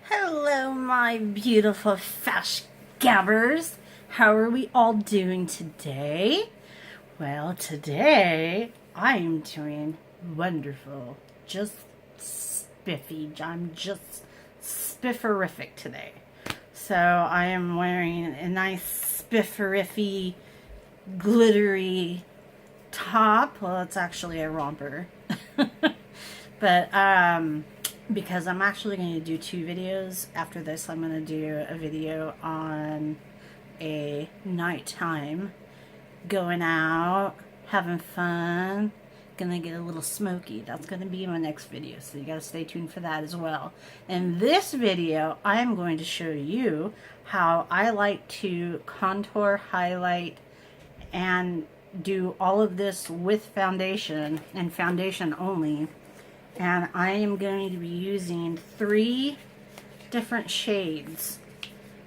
Hello, my beautiful fash gabbers. How are we all doing today? Well, today I am doing wonderful. Just spiffy. I'm just spifferific today. So I am wearing a nice spifferific, glittery top. Well, it's actually a romper. But because I'm actually going to do two videos. After this, I'm going to do a video on a nighttime, going out, having fun, gonna get a little smoky. That's going to be my next video, so you got to stay tuned for that as well. In this video, I am going to show you how I like to contour, highlight, and do all of this with foundation, and foundation only. And I am going to be using 3 different shades.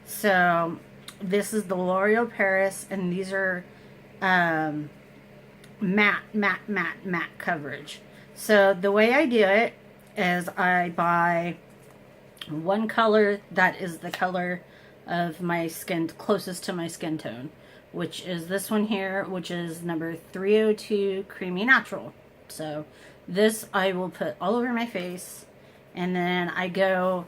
So this is the L'Oreal Paris, and these are matte coverage. So the way I do it is I buy one color that is the color of my skin, closest to my skin tone, which is this one here, which is number 302 Creamy Natural. So this I will put all over my face, and then I go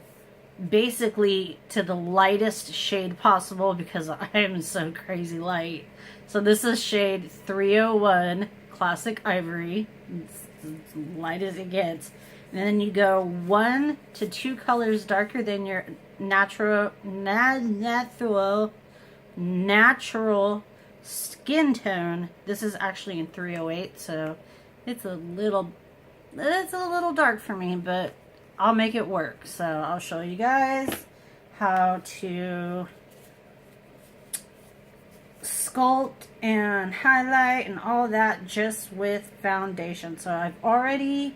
basically to the lightest shade possible because I am so crazy light. So this is shade 301 Classic Ivory. It's as light as it gets. And then you go 1 to 2 colors darker than your natural skin tone. This is actually in 308, so it's a little dark for me, but I'll make it work. So I'll show you guys how to sculpt and highlight and all that just with foundation. So I've already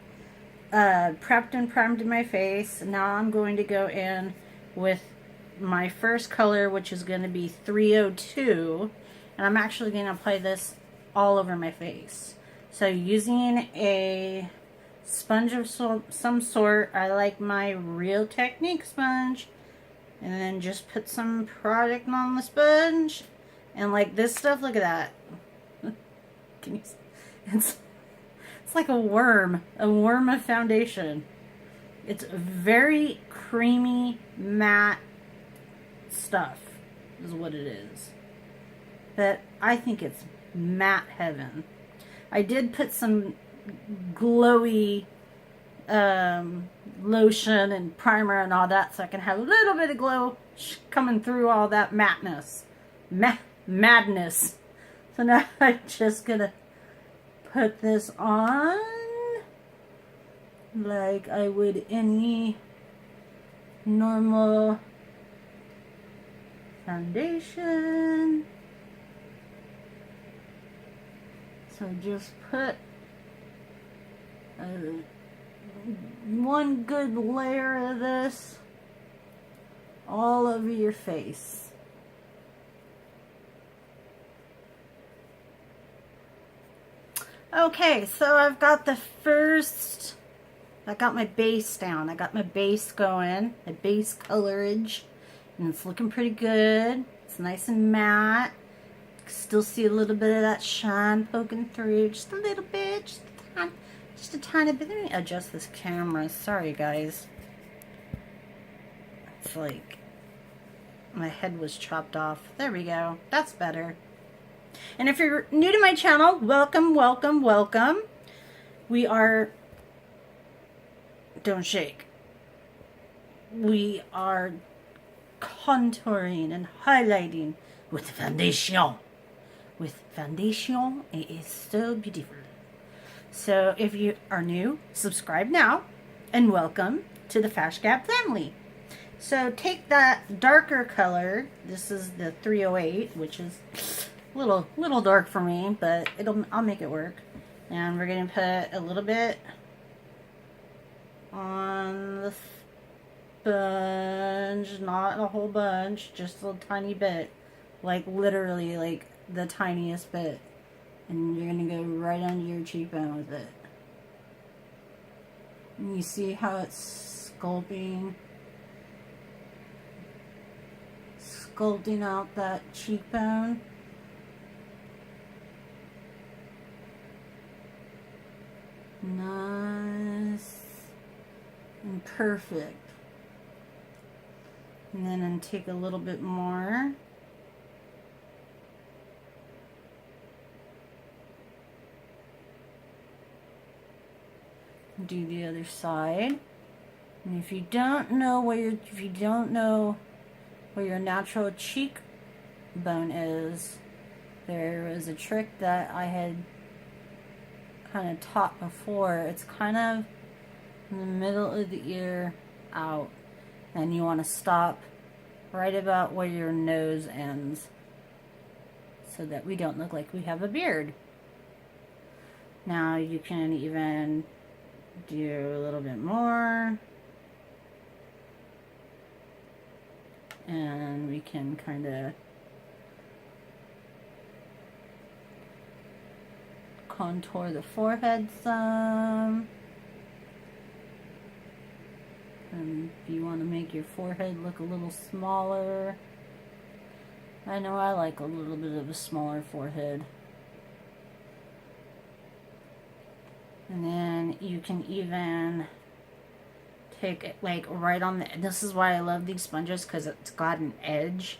prepped and primed my face. Now I'm going to go in with my first color, which is going to be 302, and I'm actually going to apply this all over my face. So using a sponge of some sort, I like my Real Technique sponge, and then just put some product on the sponge, and like this stuff, look at that. Can you see? It's like a worm of foundation. It's very creamy, matte stuff is what it is. But I think it's matte heaven. I did put some glowy lotion and primer and all that, so I can have a little bit of glow coming through all that madness. So now I'm just gonna put this on like I would any normal foundation. So just put one good layer of this all over your face. Okay, so I've got I got my base down. I got my base going, my base colorage, and it's looking pretty good. It's nice and matte. Still see a little bit of that shine poking through, just a little bit, just a tiny bit. Let me adjust this camera. Sorry, guys. It's like my head was chopped off. There we go. That's better. And if you're new to my channel, welcome. We are, don't shake. We are contouring and highlighting with foundation. With foundation, it is so beautiful. So if you are new, subscribe now, and welcome to the Fash Gab family. So take that darker color. This is the 308, which is a little dark for me, but I'll make it work. And we're gonna put a little bit on the sponge, not a whole bunch, just a little tiny bit, like literally like the tiniest bit, and you're gonna go right under your cheekbone with it. And you see how it's sculpting sculpting out that cheekbone. Nice and perfect. And then I'll take a little bit more. Do the other side. And if you don't know where your natural cheekbone is, there was a trick that I had kind of taught before. It's kind of in the middle of the ear out, and you want to stop right about where your nose ends so that we don't look like we have a beard. Now you can even do a little bit more, and we can kind of contour the forehead some. And if you want to make your forehead look a little smaller, I know I like a little bit of a smaller forehead. And then you can even take it like right on the, this is why I love these sponges, because it's got an edge.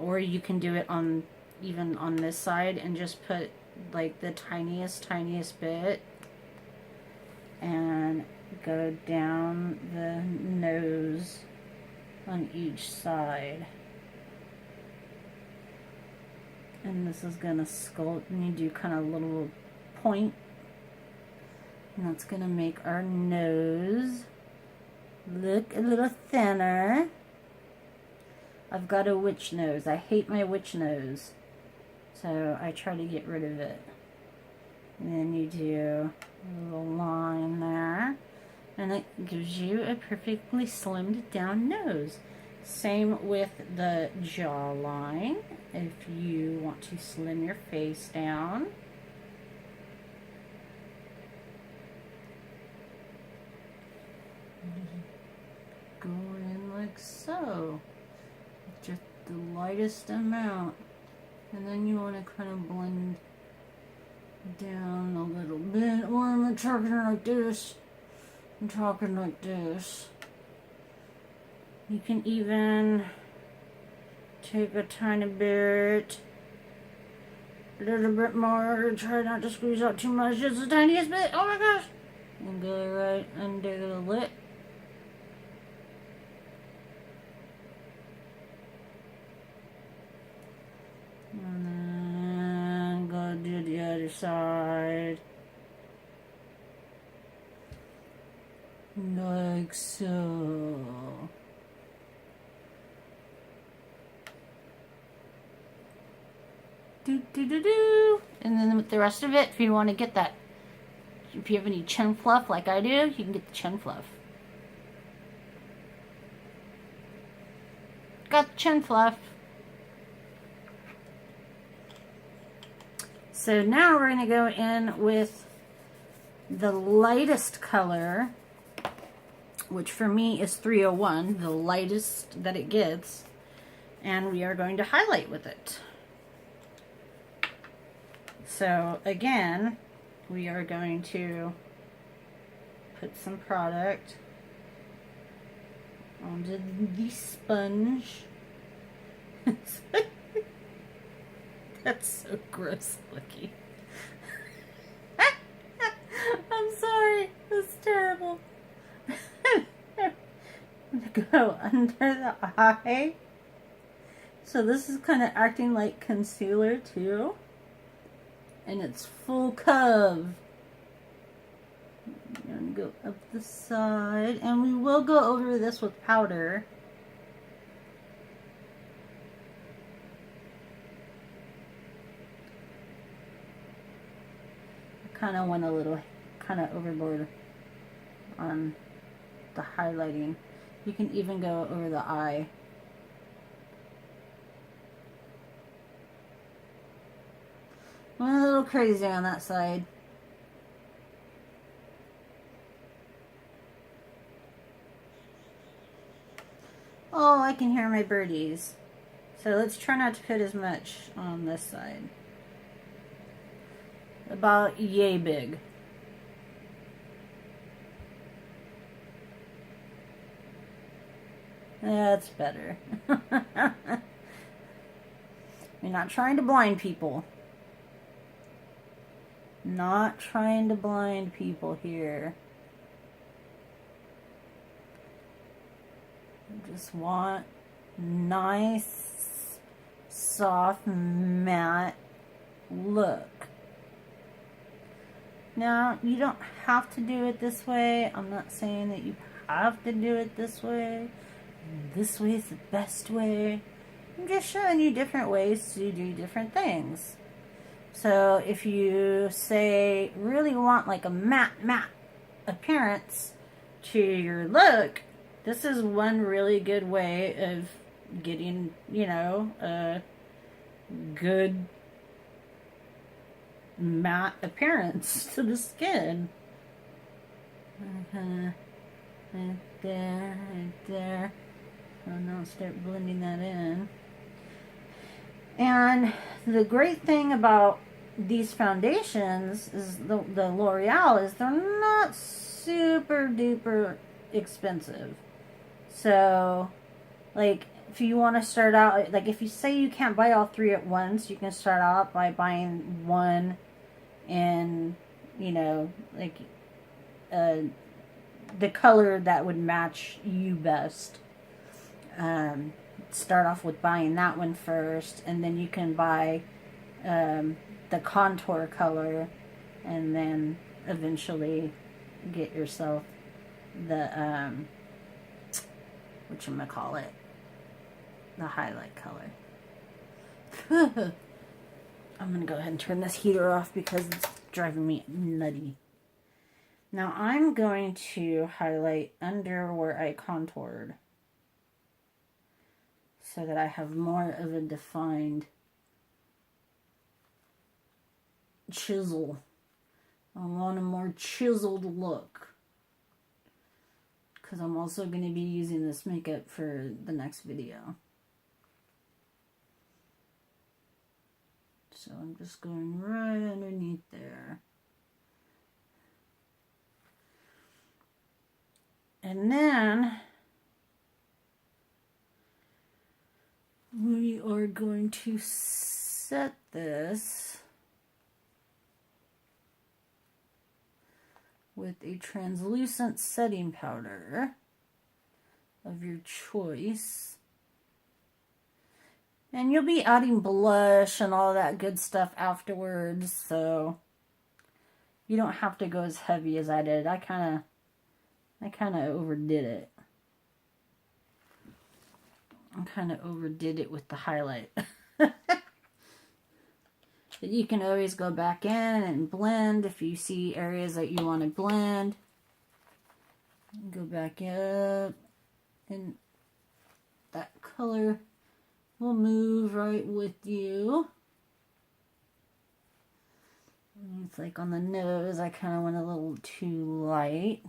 Or you can do it on, even on this side, and just put like the tiniest bit and go down the nose on each side. And this is gonna sculpt, and you do kind of a little point. And that's going to make our nose look a little thinner. I've got a witch nose. I hate my witch nose, so I try to get rid of it. And then you do a little line there, and it gives you a perfectly slimmed down nose. Same with the jawline. If you want to slim your face down, go in like so, just the lightest amount, and then you want to kind of blend down a little bit. Or I'm talking like this. I'm talking like this. You can even take a tiny bit, a little bit more. Try not to squeeze out too much. Just the tiniest bit. Oh my gosh! And go right under the lip. And then go do the other side. Like so. Do do do do. And then with the rest of it, if you want to get that, if you have any chin fluff like I do, you can get the chin fluff. Got the chin fluff. So now we're going to go in with the lightest color, which for me is 301, the lightest that it gets, and we are going to highlight with it. So again, we are going to put some product onto the sponge. That's so gross looking. I'm sorry, that's terrible. I'm gonna go under the eye. So this is kind of acting like concealer too. And it's full curve. I'm gonna go up the side, and we will go over this with powder. I kind of went a little overboard on the highlighting. You can even go over the eye. Went a little crazy on that side. Oh, I can hear my birdies. So let's try not to put as much on this side. About yay big. That's better. You're not trying to blind people. Not trying to blind people here. I just want nice, soft, matte look. Now, you don't have to do it this way. I'm not saying that you have to do it this way. This way is the best way. I'm just showing you different ways to do different things. So if you say really want like a matte appearance to your look, this is one really good way of getting, you know, a good matte appearance to the skin. Right there, right there. And now start blending that in. And the great thing about these foundations is the L'Oreal is they're not super duper expensive. So, like, if you want to start out, like, if you say you can't buy all three at once, you can start out by buying one in, you know, like, the color that would match you best. Start off with buying that one first, and then you can buy the contour color, and then eventually get yourself the whatchamacallit, the highlight color. I'm gonna go ahead and turn this heater off because it's driving me nutty. Now I'm going to highlight under where I contoured, so that I have more of a defined chisel. I want a more chiseled look, because I'm also going to be using this makeup for the next video. So I'm just going right underneath there. And then we are going to set this with a translucent setting powder of your choice. And you'll be adding blush and all that good stuff afterwards, so you don't have to go as heavy as I did. I kind of overdid it. I kind of overdid it with the highlight. But you can always go back in and blend if you see areas that you want to blend. Go back up, and that color will move right with you. It's like on the nose, I kind of went a little too light.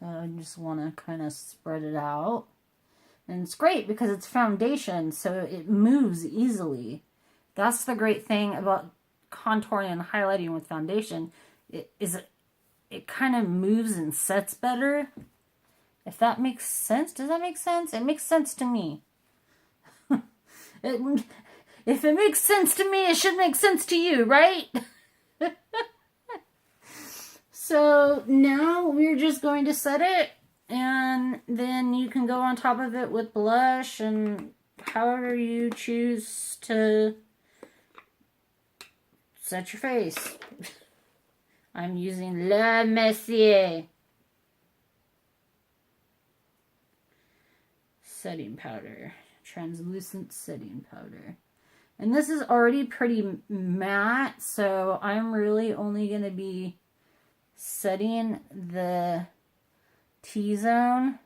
So I just want to kind of spread it out. And it's great because it's foundation, so it moves easily. That's the great thing about contouring and highlighting with foundation. It kind of moves and sets better. If that makes sense. Does that make sense? It makes sense to me. If it makes sense to me, it should make sense to you, right? So now we're just going to set it, and then you can go on top of it with blush and however you choose to set your face. I'm using Le Messier setting powder, translucent setting powder. And this is already pretty matte, so I'm really only going to be setting the T-zone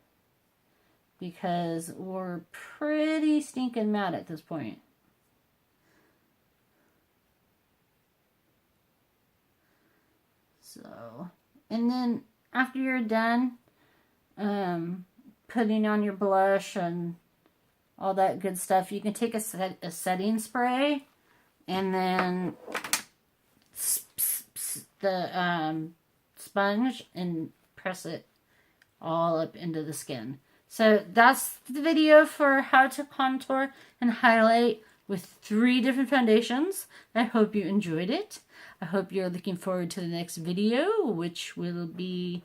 because we're pretty stinking matte at this point. So, and then after you're done putting on your blush and all that good stuff. You can take a setting spray and then the sponge and press it all up into the skin. So that's the video for how to contour and highlight with 3 different foundations. I hope you enjoyed it. I hope you're looking forward to the next video, which will be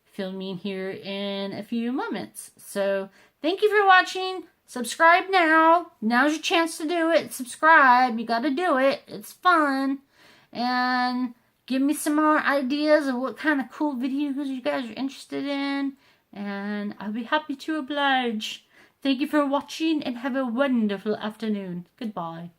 filming here in a few moments. So thank you for watching. Subscribe now. Now's your chance to do it. Subscribe. You gotta do it. It's fun. And give me some more ideas of what kind of cool videos you guys are interested in. And I'll be happy to oblige. Thank you for watching and have a wonderful afternoon. Goodbye.